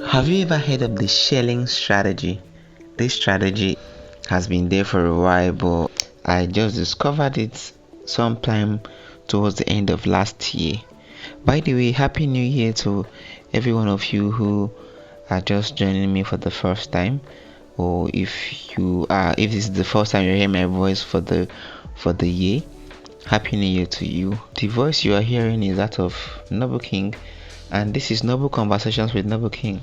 Have you ever heard of the shelling strategy? This strategy has been there for a while, but I just discovered it sometime towards the end of last year. By the way, Happy New Year to every one of you who are just joining me for the first time, or if this is the first time you hear my voice for the year. Happy New Year to you. The voice you are hearing is that of Noble King, and this is Noble Conversations with Noble King.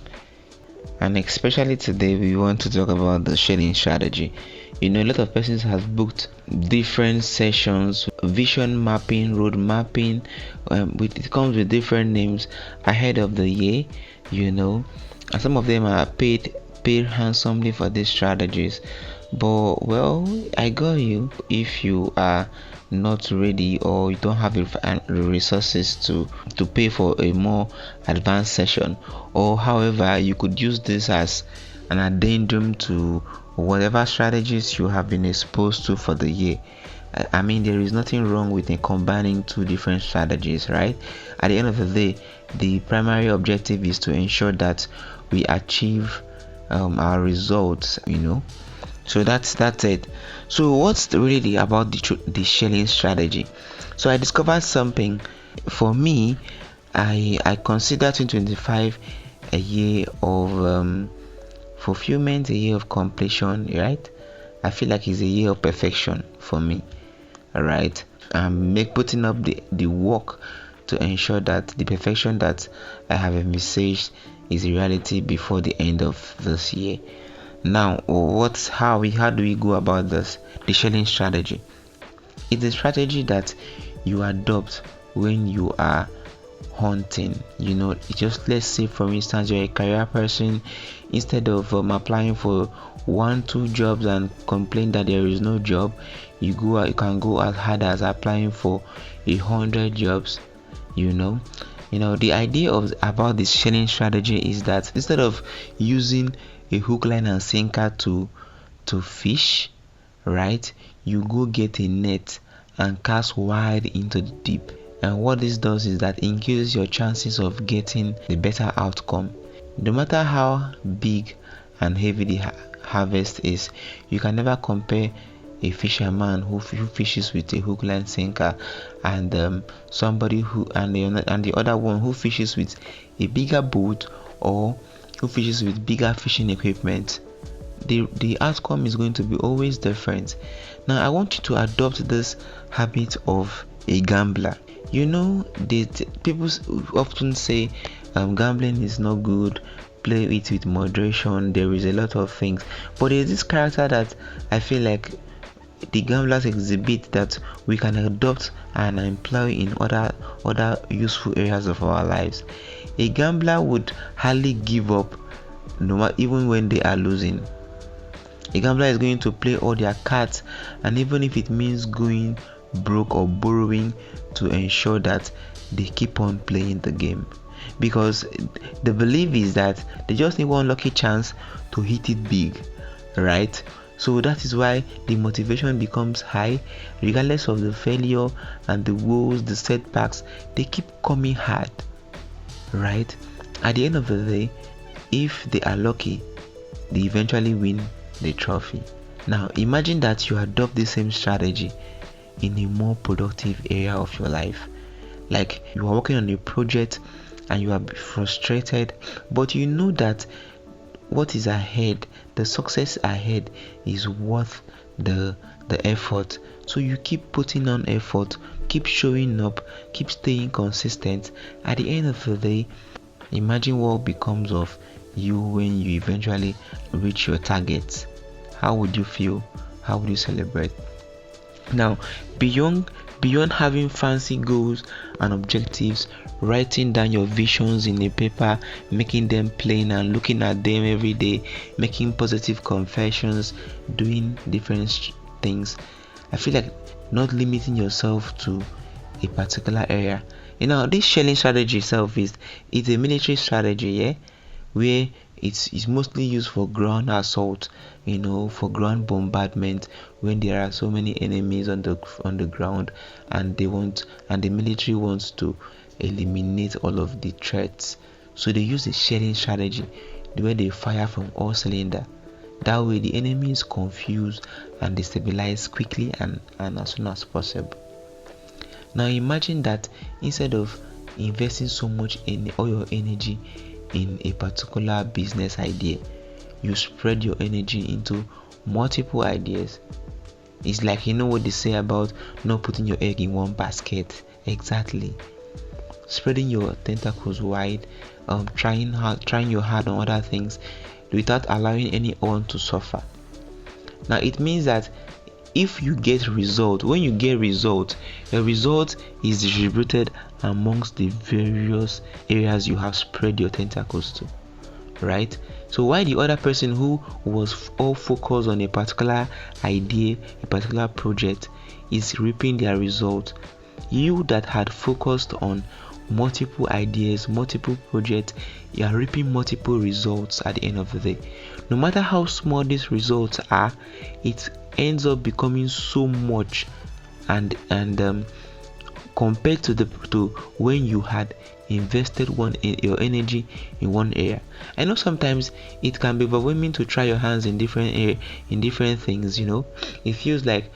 And especially today, we want to talk about the shading strategy. A lot of persons have booked different sessions, vision mapping, road mapping. It comes with different names ahead of the year, and some of them are paid handsomely for these strategies. But well, I got you. If you are not ready or you don't have the resources to pay for a more advanced session, or however you could use this as an addendum to whatever strategies you have been exposed to for the year. I mean, there is nothing wrong with combining two different strategies, right? At the end of the day, the primary objective is to ensure that we achieve our results, So that's it. So what's really about the shelling strategy? So I discovered something. For me, I consider 2025 a year of fulfillment, a year of completion, right? I feel like it's a year of perfection for me. Alright. Putting up the work to ensure that the perfection that I have envisaged is a reality before the end of this year. Now, how do we go about this? The shelling strategy. It's a strategy that you adopt when you are hunting. Just let's say, for instance, you're a career person. Instead of applying for 1-2 jobs and complain that there is no job, you can go as hard as applying for 100 jobs. The idea about this shelling strategy is that instead of using a hook, line and sinker to fish, right, you go get a net and cast wide into the deep. And what this does is that increases your chances of getting the better outcome. No matter how big and heavy the harvest is, you can never compare a fisherman who fishes with a hook, line, sinker and somebody and the other one who fishes with a bigger boat or who fishes with bigger fishing equipment. The outcome is going to be always different. Now I want you to adopt this habit of a gambler. People often say gambling is not good, play it with moderation. There is a lot of things, but there's this character that I feel like the gamblers exhibit that we can adopt and employ in other useful areas of our lives. A gambler would hardly give up, even when they are losing. A gambler is going to play all their cards, and even if it means going broke or borrowing, to ensure that they keep on playing the game, because the belief is that they just need one lucky chance to hit it big, right? So that is why the motivation becomes high, regardless of the failure and the woes, the setbacks. They keep coming hard, right? At the end of the day, if they are lucky, they eventually win the trophy. Now imagine that you adopt the same strategy in a more productive area of your life. Like you are working on a project and you are frustrated, but you know that what is ahead, the success ahead, is worth the effort. So you keep putting on effort, keep showing up, keep staying consistent. At the end of the day, imagine what becomes of you when you eventually reach your targets. How would you feel? How would you celebrate? Now, beyond having fancy goals and objectives, writing down your visions in a paper, making them plain and looking at them every day, making positive confessions, doing different things, I feel like not limiting yourself to a particular area. This shelling strategy itself it's a military strategy, yeah, where it's mostly used for ground assault, for ground bombardment, when there are so many enemies on the ground, and the military wants to eliminate all of the threats. So they use the shelling strategy, the way they fire from all cylinders. That way the enemy is confused and destabilized quickly and as soon as possible. Now imagine that instead of investing so much in all your energy in a particular business idea, you spread your energy into multiple ideas. It's like, you know what they say about not putting your egg in one basket. Exactly. Spreading your tentacles wide, trying your hard on other things without allowing anyone to suffer. Now it means that if you get result, when you get result, your result is distributed amongst the various areas you have spread your tentacles to, right? So why the other person who was all focused on a particular idea, a particular project, is reaping their result, you that had focused on multiple ideas, multiple projects, you are reaping multiple results at the end of the day. No matter how small these results are, it ends up becoming so much, and compared to when you had invested your energy in one area. I know sometimes it can be overwhelming to try your hands in different things. It feels like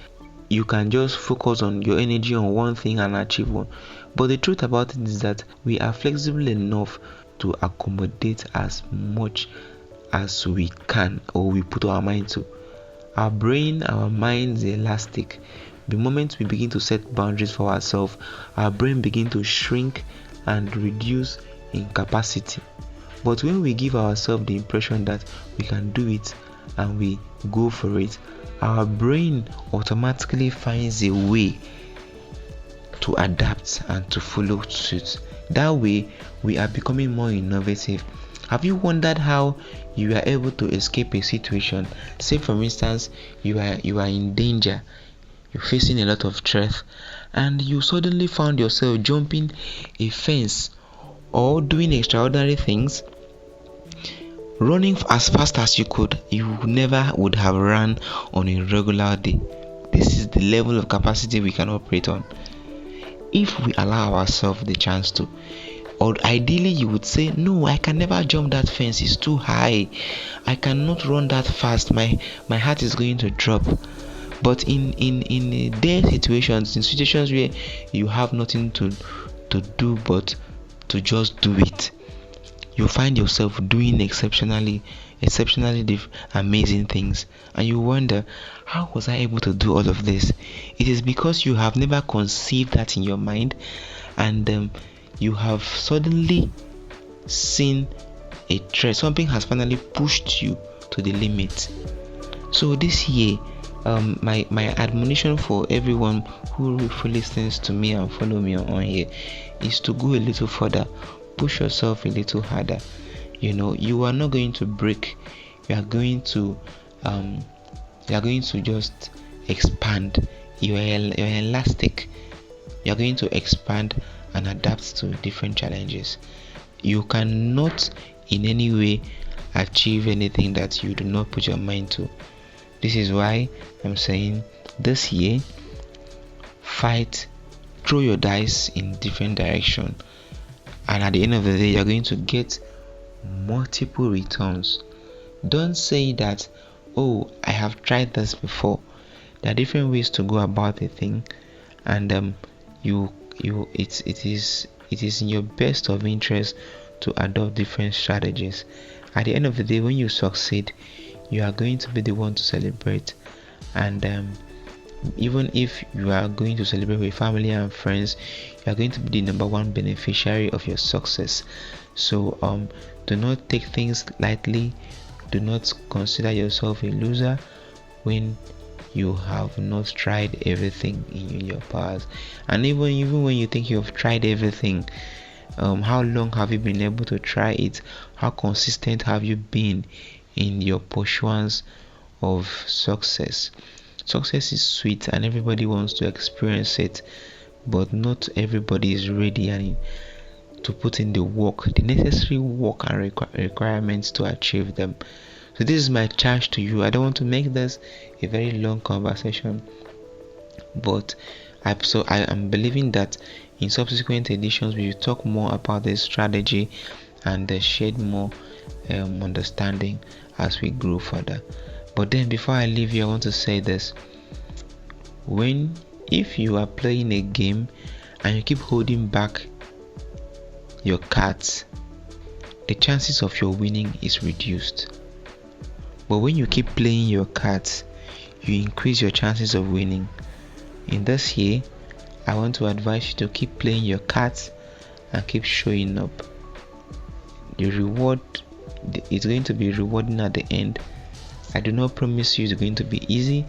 you can just focus on your energy on one thing and achieve one. But the truth about it is that we are flexible enough to accommodate as much as we can, or we put our mind to. Our brain, our mind is elastic. The moment we begin to set boundaries for ourselves, our brain begin to shrink and reduce in capacity. But when we give ourselves the impression that we can do it and we go for it, our brain automatically finds a way to adapt and to follow suit. That way, we are becoming more innovative. Have you wondered how you are able to escape a situation? Say for instance, you are in danger, you're facing a lot of threat, and you suddenly found yourself jumping a fence or doing extraordinary things, running as fast as you could. You never would have run on a regular day. This is the level of capacity we can operate on if we allow ourselves the chance to. Or ideally you would say, no, I can never jump that fence, it's too high, I cannot run that fast, my heart is going to drop. But in dire situations, in situations where you have nothing to do but to just do it, you find yourself doing exceptionally amazing things, and you wonder, how was I able to do all of this? It is because you have never conceived that in your mind, and you have suddenly seen a threat. Something has finally pushed you to the limit. So this year, my admonition for everyone who listens to me and follow me on here is to go a little further, push yourself a little harder. You are not going to break. You are going to just expand. You are elastic. You are going to expand and adapt to different challenges. You cannot in any way achieve anything that you do not put your mind to. This is why I'm saying this year, fight, throw your dice in different direction, and at the end of the day you're going to get multiple returns. Don't say that, oh, I have tried this before. There are different ways to go about a thing, and it is in your best of interest to adopt different strategies. At the end of the day, when you succeed, you are going to be the one to celebrate, and even if you are going to celebrate with family and friends, you are going to be the number one beneficiary of your success. So do not take things lightly. Do not consider yourself a loser when you have not tried everything in your powers. And even when you think you have tried everything, how long have you been able to try it? How consistent have you been in your pursuance of success? Success is sweet and everybody wants to experience it, but not everybody is ready and to put in the work, the necessary work and requirements to achieve them. So this is my charge to you. I don't want to make this a very long conversation, but I am believing that in subsequent editions we will talk more about this strategy and shared more understanding as we grow further. But then before I leave you, I want to say this. If you are playing a game and you keep holding back your cards, the chances of your winning is reduced. But when you keep playing your cards, you increase your chances of winning. In this year, I want to advise you to keep playing your cards and keep showing up. The reward is going to be rewarding at the end. I do not promise you it's going to be easy,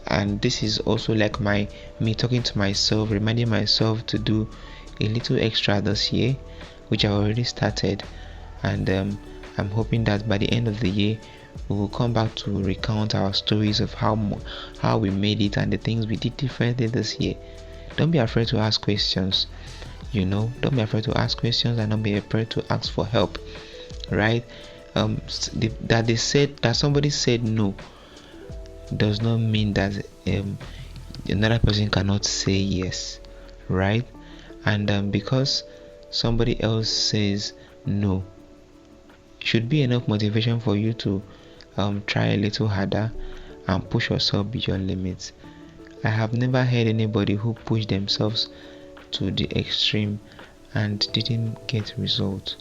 and this is also like me talking to myself, reminding myself to do a little extra this year, which I already started, and I'm hoping that by the end of the year we will come back to recount our stories of how we made it and the things we did differently this year. Don't be afraid to ask questions. Don't be afraid to ask questions, and don't be afraid to ask for help, right? That somebody said no does not mean that another person cannot say yes, right? And because somebody else says no should be enough motivation for you to try a little harder and push yourself beyond limits. I have never heard anybody who pushed themselves to the extreme and didn't get results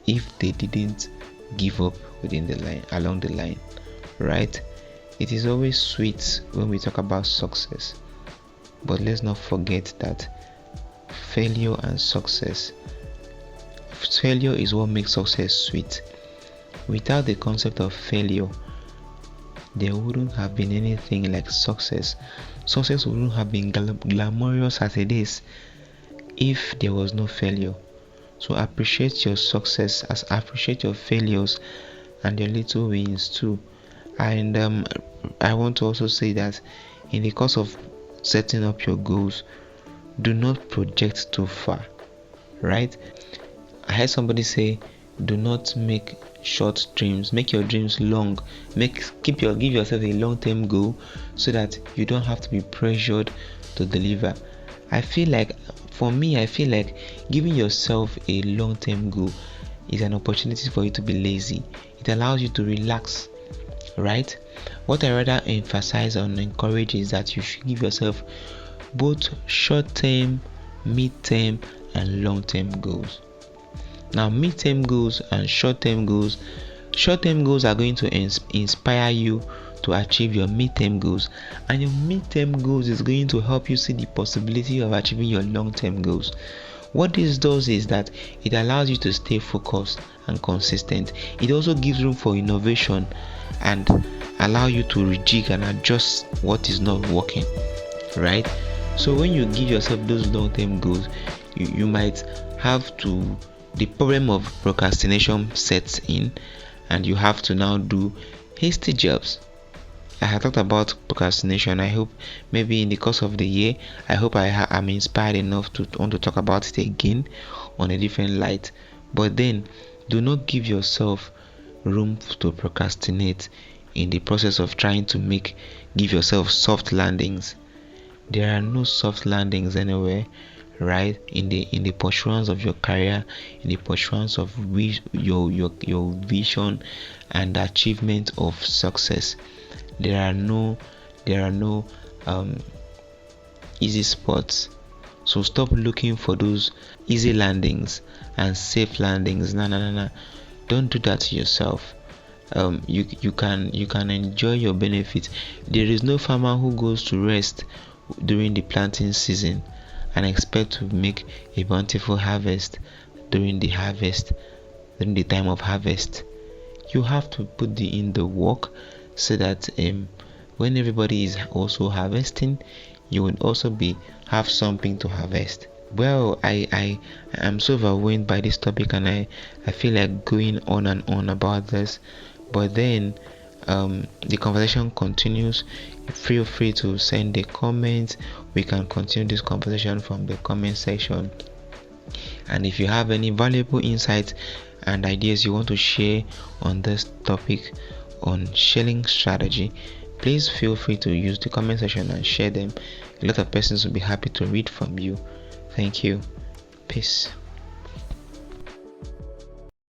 if they didn't give up along the line, right? It is always sweet when we talk about success, but let's not forget that failure is what makes success sweet. Without the concept of failure, there wouldn't have been anything like success. Success wouldn't have been glamorous as it is if there was no failure. So appreciate your success, appreciate your failures and your little wins too. And I want to also say that in the course of setting up your goals, do not project too far, right? I heard somebody say, do not make short dreams, make your dreams long. Give yourself a long-term goal so that you don't have to be pressured to deliver. I feel like giving yourself a long-term goal is an opportunity for you to be lazy. It allows you to relax, right? What I rather emphasize and encourage is that you should give yourself both short-term, mid-term and long-term goals. Now, mid-term goals and short-term goals are going to inspire you to achieve your mid-term goals, and your mid-term goals is going to help you see the possibility of achieving your long-term goals. What this does is that it allows you to stay focused and consistent. It also gives room for innovation and allow you to rejig and adjust what is not working, right? So when you give yourself those long-term goals, you might have to, the problem of procrastination sets in, and you have to now do hasty jobs. I have talked about procrastination. I hope maybe in the course of the year, I hope I'm inspired enough to want to talk about it again on a different light. But then, do not give yourself room to procrastinate in the process of trying to give yourself soft landings. There are no soft landings anywhere, right? In the pursuance of your career, in the pursuance of your vision and achievement of success, there are no easy spots. So stop looking for those easy landings and safe landings. No. Don't do that to yourself. You can enjoy your benefits. There is no farmer who goes to rest during the planting season and expect to make a bountiful harvest during the time of harvest. You have to put in the work so that when everybody is also harvesting, you will also have something to harvest. Well, I am so overwhelmed by this topic, and I feel like going on and on about this, but then the conversation continues. Feel free to send a comment. We can continue this conversation from the comment section, and if you have any valuable insights and ideas you want to share on this topic on shelling strategy, please feel free to use the comment section and share them. A lot of persons will be happy to read from you. Thank you. Peace.